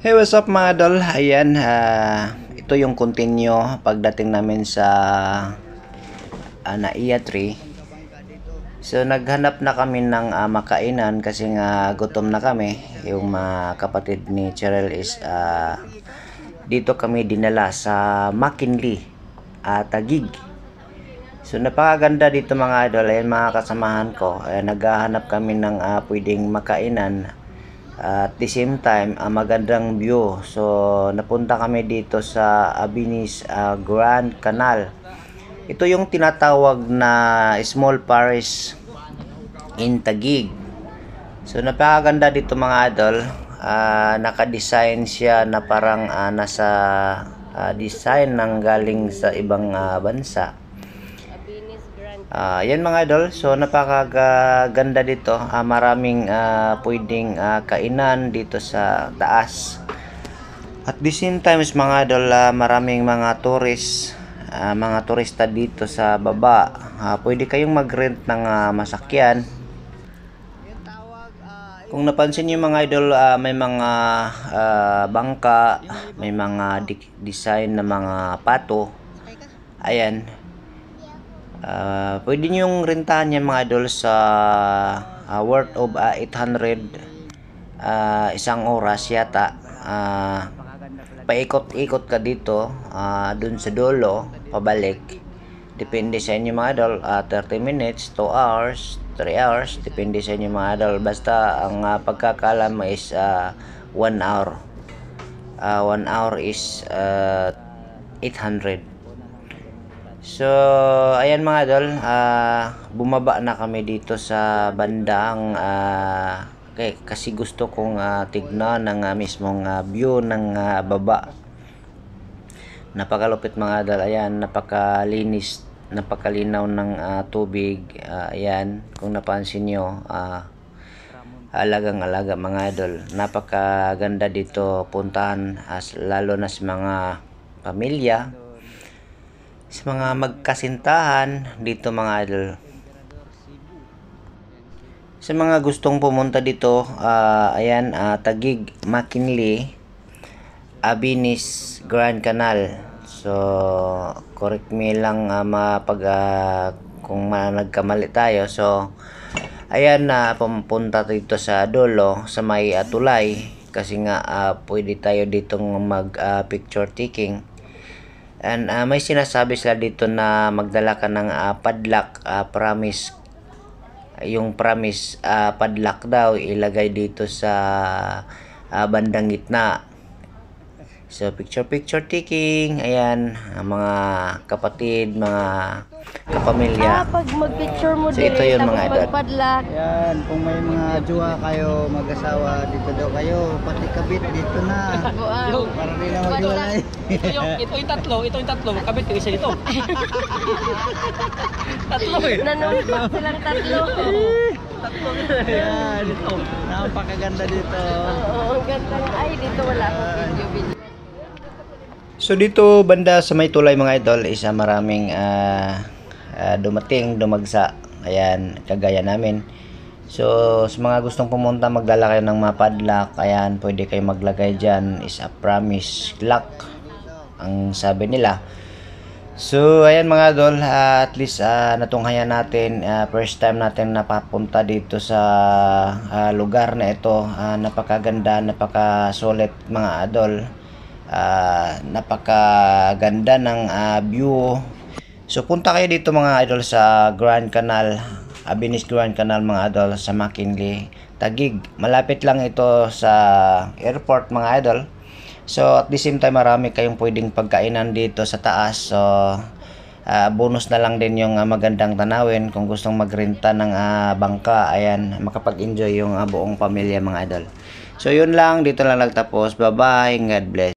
Hey, what's up mga idol? Ayan, ito yung continue pagdating namin sa Naiya Tree. So naghanap na kami ng makainan kasi nga gutom na kami. Yung mga kapatid ni Cheryl is dito kami dinala sa McKinley, Taguig. So napakaganda dito mga idol. Ayan mga kasamahan ko. Naghahanap kami ng pwedeng makainan. At the same time, magandang view. So, napunta kami dito sa Abinis Grand Canal. Ito yung tinatawag na small parish in Taguig. So, napakaganda dito mga idol. Naka-design siya na parang nasa design ng galing sa ibang bansa. Yan mga idol, so napakaganda dito. Maraming pwedeng kainan dito sa taas. At the same time mga idol, maraming mga mga turista dito sa baba. Pwede kayong mag-rent ng masakyan. Kung napansin niyo mga idol, may mga bangka, may mga design na mga pato. Ayan. Pwede nyo yung rentahan yan mga idol sa worth of 800 isang oras yata. Paikot-ikot ka dito dun sa dulo, pabalik. Depende sa inyo mga idol, 30 minutes, 2 hours, 3 hours, depende sa inyo mga idol. Basta ang pagkakalam is 1 hour. 1 hour is 800. So, ayan mga idol, bumaba na kami dito sa bandang kasi gusto kong tignan ng mismong view ng baba. Napakalupit mga idol, ayan, napakalinis, napakalinaw ng tubig. Ayan, kung napansin nyo, alagang-alaga mga idol. Napakaganda dito puntahan, lalo na sa mga pamilya, sa mga magkasintahan dito mga idol. Sa mga gustong pumunta dito, ayan, Taguig, McKinley, Abinis Grand Canal. So correct me lang kung nagkamali tayo. So ayan, pumunta dito sa dulo sa may tulay kasi nga pwede tayo ditong mag picture taking. And may sinasabi sila dito na magdala ka ng padlock, promise. Yung promise padlock daw ilagay dito sa bandang gitna. So picture taking, ayan, mga kapatid, mga kapamilya. Pag mag-picture mo so ito yun mga idol. Padlock. Yan, kung may mga jowa kayo, mag-asawa, dito daw kayo, pati kabit dito na. Para rin na maghiwalay. Ito yung tatlo, kabit yung isa dito. Tatlo eh. Nanunod silang tatlo. Yan, dito. Napakaganda dito. Oo, ang ganda nga. Ay, dito wala akong video. So dito banda sa may tulay mga idol, isa maraming dumagsa. Ayan, kagaya namin. So sa mga gustong pumunta, magdala kayo ng mga padlock. Ayan, pwede kayo maglagay dyan, is a promise lock ang sabi nila. So ayan mga idol, at least natunghayan natin, first time natin napapunta dito sa lugar na ito. Napakaganda, napakasulit mga idol. Napakaganda ng view. So punta kayo dito mga idol sa Grand Canal, Abinis Grand Canal mga idol, sa McKinley, Taguig. Malapit lang ito sa airport mga idol. So at the same time, marami kayong pwedeng pagkainan dito sa taas. So bonus na lang din yung magandang tanawin kung gustong magrenta ng bangka. Ayan, makapag-enjoy yung buong pamilya mga idol. So yun lang, dito lang nagtapos. Bye bye, God bless.